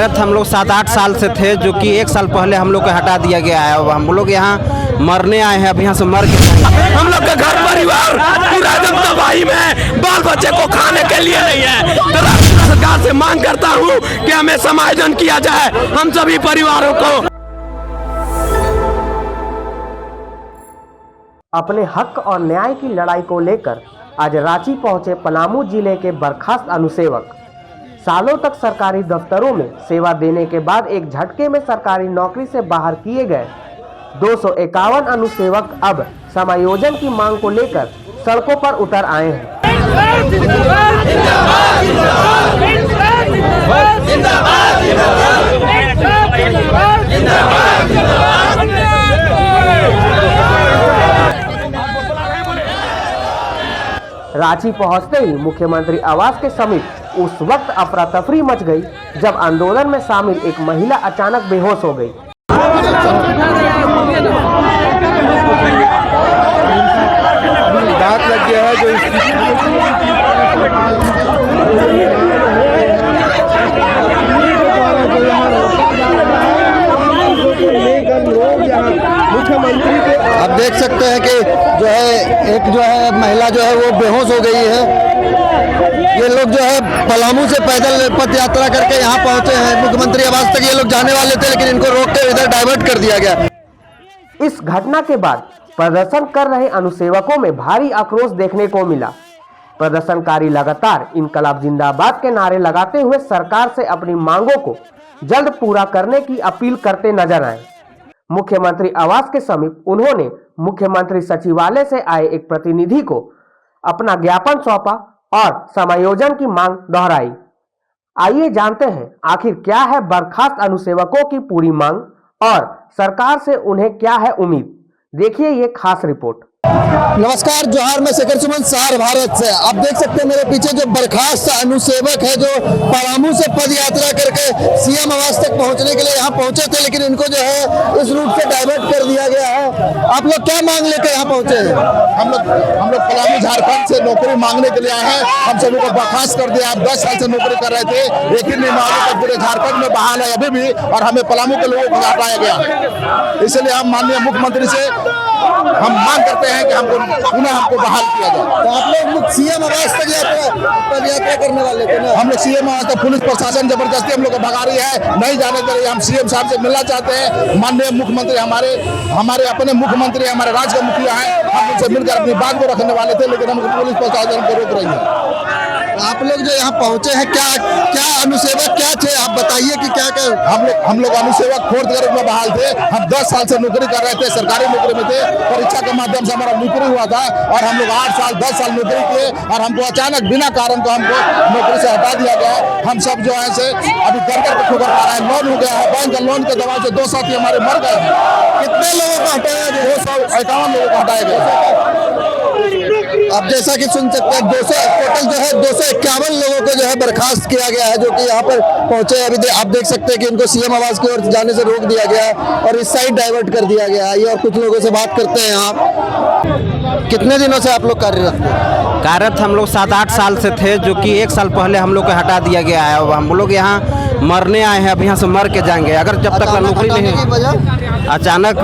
कार्यरत हम लोग 7-8 साल से थे, जो कि 1 साल पहले हम लोग को हटा दिया गया है। अब हम लोग यहाँ मरने आए हैं, अब यहाँ से मर के हम लोग का घर परिवार पूरा एकदम तबाही में, बाल बच्चे को खाने के लिए नहीं है। तो राज्य सरकार से मांग करता हूँ कि हमें समायोजन किया जाए हम सभी परिवारों को। अपने हक और न्याय की लड़ाई को लेकर आज रांची पहुंचे पलामू जिले के बर्खास्त अनुसेवक। सालों तक सरकारी दफ्तरों में सेवा देने के बाद एक झटके में सरकारी नौकरी से बाहर किए गए 251 अनुसेवक अब समायोजन की मांग को लेकर सड़कों पर उतर आए हैं। रांची पहुंचते ही मुख्यमंत्री आवास के समीप उस वक्त अफरा तफरी मच गई जब आंदोलन में शामिल एक महिला अचानक बेहोश हो गई। दांत लग गया है मुख्यमंत्री के आप देख सकते हैं कि जो है एक जो है महिला जो है वो बेहोश हो गई है। ये लोग जो है पलामू से पैदल पद यात्रा करके यहाँ पहुंचे हैं। मुख्यमंत्री आवास तक ये लोग जाने वाले थे, लेकिन इनको रोक के इधर डाइवर्ट कर दिया गया। इस घटना के बाद प्रदर्शन कर रहे अनुसेवकों में भारी आक्रोश देखने को मिला। प्रदर्शनकारी लगातार इनकलाब जिंदाबाद के नारे लगाते हुए सरकार से अपनी मांगों को जल्द पूरा करने की अपील करते नजर आए। मुख्यमंत्री आवास के समीप उन्होंने मुख्यमंत्री सचिवालय से आए एक प्रतिनिधि को अपना ज्ञापन सौंपा और समायोजन की मांग दोहराई। आइए जानते हैं आखिर क्या है बर्खास्त अनुसेवकों की पूरी मांग और सरकार से उन्हें क्या है उम्मीद। देखिए ये खास रिपोर्ट। नमस्कार, जोहार, मैं शेखर सुमन सहार भारत से। आप देख सकते हैं मेरे पीछे जो बर्खास्त अनुसेवक है जो पलामू से पद यात्रा करके सीएम आवास तक पहुंचने के लिए यहाँ पहुंचे थे, लेकिन इनको जो है इस रूट से डाइवर्ट कर दिया गया है। आप लोग क्या मांग लेकर यहाँ पहुंचे हैं? हम लोग पलामू झारखंड से नौकरी मांगने के लिए आए हैं। हम सभी को बर्खास्त कर दिया। आप 10 साल से नौकरी कर रहे थे, एक ही नियमावली पर पूरे झारखंड में बहाल है अभी भी, और हमें पलामू के लोगों को हटाया गया। इसलिए हम माननीय मुख्यमंत्री से हम मांग करते हैं कि हमको हमको बहाल किया जाए। तो आप लोग सीएम आवास तक यात्रा करने वाले थे ना? हम लोग सीएम आवास तक पुलिस प्रशासन जबरदस्ती हम लोग को भगा रही है, नहीं जाने दे रही। हम सीएम साहब से मिलना चाहते हैं। माननीय मुख्यमंत्री हमारे अपने मुख्यमंत्री हमारे राज्य के मुखिया है, हम उनसे मिलकर अपनी बात को रखने वाले थे, लेकिन हम पुलिस प्रशासन को रोक रही है। आप लोग जो यहाँ पहुंचे हैं, क्या अनुसेवक क्या थे? आप बताइए कि क्या हम लोग अनुसेवक फोर्थ ग्रेड में बहाल थे। हम 10 साल से नौकरी कर रहे थे, सरकारी नौकरी में थे। परीक्षा के माध्यम से हमारा नौकरी हुआ था और हम लोग 8 साल 10 साल नौकरी किए और हमको अचानक बिना कारण को हमको नौकरी से हटा दिया गया। हम सब जो है से अभी घर ठोकर पा रहे हैं। लोन हो गया है, बैंक का लोन के दबाव से 2 साथी हमारे मर गए हैं। कितने लोगों को हटाया गया? 251 लोगों को हटाया गया। अब जैसा कि सुन सकते हैं टोटल जो है 251 लोगों को जो है बर्खास्त किया गया है, जो कि यहाँ पर पहुंचे। अभी आप देख सकते हैं कि उनको सीएम आवास की ओर जाने से रोक दिया गया और इस साइड डाइवर्ट कर दिया गया है। और कुछ लोगों से बात करते हैं। आप कितने दिनों से आप लोग कार्यरत? हम लोग 7-8 साल से थे, जो कि 1 साल पहले हम लोग को हटा दिया गया है। अब हम लोग यहाँ मरने आए हैं, अब यहाँ से मर के जाएंगे। अगर जब तक नौकरी नहीं, अचानक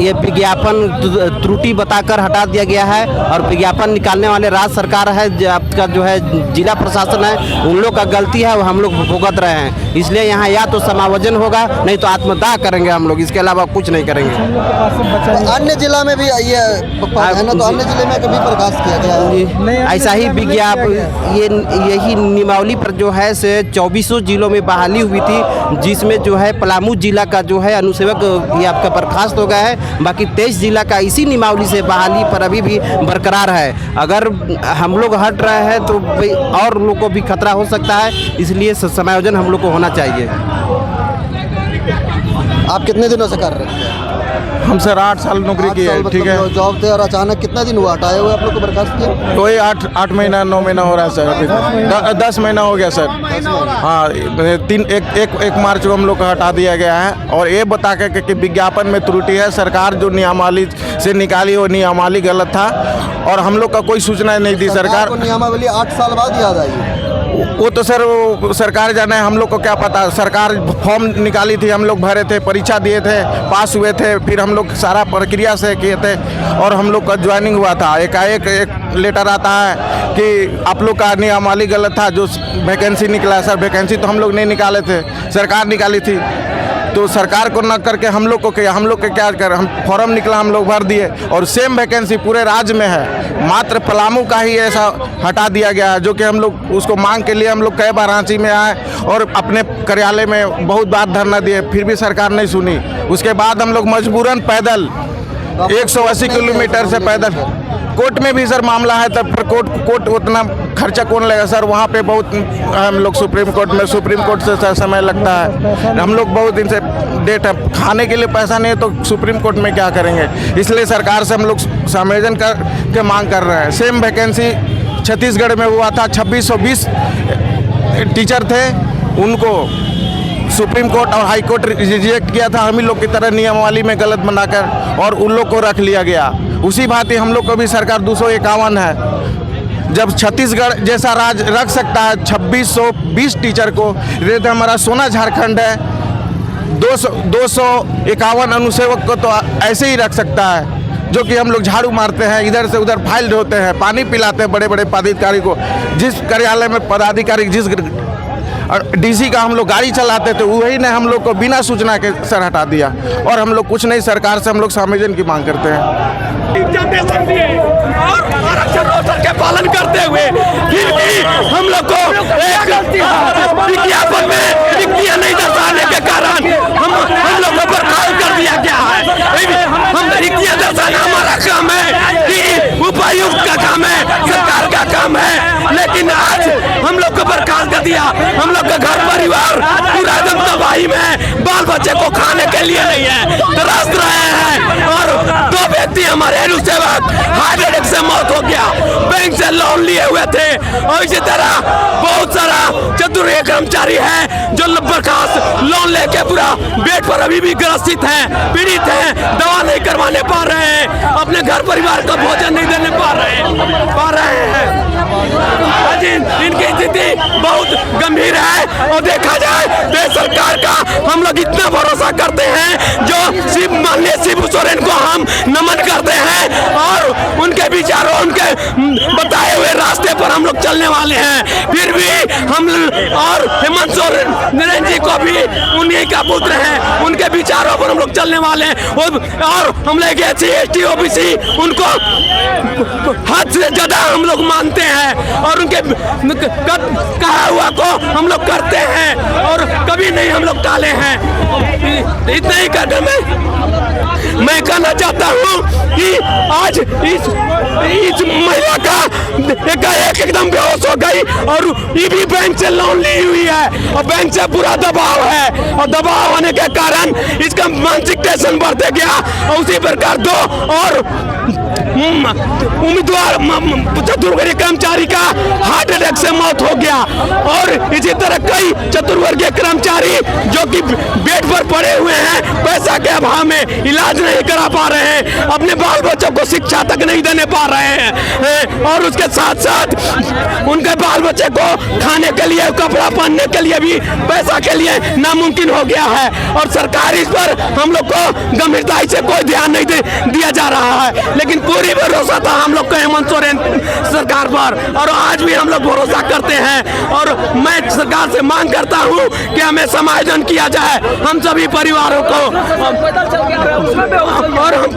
ये विज्ञापन त्रुटि बताकर हटा दिया गया है और विज्ञापन निकालने वाले राज्य सरकार है, आपका जो है जिला प्रशासन है, उन लोग का गलती है, वो हम लोग भुगत रहे हैं। इसलिए यहाँ या तो समायोजन होगा, नहीं तो आत्मदाह करेंगे हम लोग, इसके अलावा कुछ नहीं करेंगे। अन्य जिला में भी ये है ना, तो अन्य जिले में कभी बर्खास्त किया गया है? ऐसा ही विज्ञापन यही नियमावली पर जो है से 24 जिलों में बहाली हुई थी, जिसमें जो है पलामू जिला का जो है अनुसेवक ये आपका बर्खास्त हो गया है। बाकी 23 जिला का इसी नियमावली से बहाली पर अभी भी बरकरार है। अगर हम लोग हट रहे हैं तो और लोग को भी खतरा हो सकता है, इसलिए समायोजन हम लोग को होना चाहिए। आप कितने दिनों से कर रहे हैं? हम सर 8 साल नौकरी की है। ठीक है, जॉब थे और अचानक कितना दिन हुआ हटाए हुए आप लोग को बर्खास्त किया? वही 8 महीना 9 महीना हो रहा है सर। 10 महीना हो गया सर। हाँ, 1 मार्च को हम लोग को हटा दिया गया है और ये बता के कि विज्ञापन में त्रुटि है। सरकार जो नियमावली से निकाली वो नियमावली गलत था और हम लोग का कोई सूचना नहीं दी सरकार। नियमावली 8 साल बाद याद आई। वो तो सर वो सरकार जाने, हम लोग को क्या पता। सरकार फॉर्म निकाली थी, हम लोग भरे थे, परीक्षा दिए थे, पास हुए थे, फिर हम लोग सारा प्रक्रिया से किए थे और हम लोग का ज्वाइनिंग हुआ था। एकाएक एक लेटर आता है कि आप लोग का नियमावली गलत था, जो वैकेंसी निकला। सर वैकेंसी तो हम लोग नहीं निकाले थे, सरकार निकाली थी। तो सरकार को न करके हम लोग के क्या कर, हम फॉर्म निकला, हम लोग भर दिए और सेम वैकेंसी पूरे राज्य में है। मात्र पलामू का ही ऐसा हटा दिया गया है, जो कि हम लोग उसको मांग के लिए हम लोग कई बार रांची में आए और अपने कार्यालय में बहुत बार धरना दिए, फिर भी सरकार नहीं सुनी। उसके बाद हम लोग मजबूरन पैदल 180 किलोमीटर से पैदल, कोर्ट में भी सर मामला है, तब फिर कोर्ट उतना खर्चा कौन लेगा सर। वहाँ पे बहुत हम लोग सुप्रीम कोर्ट से सर समय लगता है। हम लोग बहुत इनसे डेट है, खाने के लिए पैसा नहीं है तो सुप्रीम कोर्ट में क्या करेंगे। इसलिए सरकार से हम लोग समायोजन के मांग कर रहे हैं। सेम वैकेंसी छत्तीसगढ़ में हुआ था, 2620 टीचर थे, उनको सुप्रीम कोर्ट और हाई कोर्ट रिजेक्ट किया था, हम ही लोग की तरह नियमावली में गलत बनाकर, और उन लोग को रख लिया गया। उसी भांति हम लोग को भी सरकार 251 है। जब छत्तीसगढ़ जैसा राज्य रख सकता है 2620 टीचर को, तो हमारा सोना झारखंड है 251 अनुसेवक को तो ऐसे ही रख सकता है, जो कि हम लोग झाड़ू मारते हैं, इधर से उधर फाइल ढोते हैं, पानी पिलाते हैं बड़े बड़े पदाधिकारी को। जिस कार्यालय में पदाधिकारी जिस और डीसी का हम लोग गाड़ी चलाते थे, वही ने हम लोग को बिना सूचना के सर हटा दिया और हम लोग कुछ नहीं। सरकार से हम लोग समायोजन की मांग करते हैं और आरक्षण अवसर के पालन करते हुए फिर भी हम लोग को एक विज्ञापन में रिक्तियां नहीं दर्शाने के कारण हम लोग को बर्खास्त कर दिया गया है। हम रिक्तियां दर्शाना हमारा काम है कि उपायुक्त का काम है, सरकार का काम है, लेकिन आज हम लोग को बर्खास्त कर दिया। हम लोग का घर परिवार पूरा एकदम तबाही में, बाल बच्चे को खाने के लिए नहीं है, तरस रहे हैं। और 2 व्यक्ति हमारे सेवक हार्ट अटैक से मौत हो गया, बैंक से लोन लिए हुए थे। और इसी तरह बहुत सारा चतुर्थ कर्मचारी है जो बर्खास्त लोन लेके पूरा बेड पर अभी भी ग्रसित हैं, पीड़ित हैं, दवा नहीं करवाने पा रहे हैं, अपने घर परिवार को भोजन नहीं देने पा रहे हैं। इनकी स्थिति बहुत गंभीर है और देखा जाए देश सरकार का हम लोग इतना भरोसा करते हैं, जो माननीय शिबू सोरेन को हम नमन करते हैं और उनके विचारों, उनके बताए हुए रास्ते पर हम लोग चलने वाले हैं। फिर भी हम और हेमंत सोरेन नरेंद्र जी को भी उन्हीं का पुत्र है, उनके विचारों पर हम लोग चलने वाले हैं। और हम लोग SC ST OBC उनको हद से ज्यादा हम लोग मानते हैं और उनके कहा हुआ को हम लोग करते हैं और कभी नहीं हम लोग टाले हैं। इतना ही कहकर मैं कहना चाहता हूँ कि आज इस महिला का एकदम बेहोश हो गई और ये भी बैंक से लोन ली हुई है और बैंक से पूरा दबाव है और दबाव होने के कारण इसका मानसिक टेंशन बढ़ते गया और उसी प्रकार 2 और उम्मीदवार चतुर्वर्गीय कर्मचारी का हार्ट अटैक से मौत हो गया और इसी तरह कई चतुर्वर्गीय कर्मचारी जो कि बेड पर पड़े हुए हैं, पैसा के अभाव में इलाज नहीं करा पा रहे हैं, अपने बाल बच्चों को शिक्षा तक नहीं देने पा रहे हैं और उसके साथ साथ उनके बाल बच्चे को खाने के लिए, कपड़ा पहनने के लिए भी पैसा के लिए नामुमकिन हो गया है और सरकार इस पर हम लोग को गंभीरता से कोई ध्यान नहीं दिया जा रहा है। लेकिन पूरी भरोसा था हम लोग को हेमंत सोरेन सरकार पर और आज भी हम लोग भरोसा करते हैं और मैं सरकार से मांग करता हूं कि हमें समायोजन किया जाए हम सभी परिवारों को और हम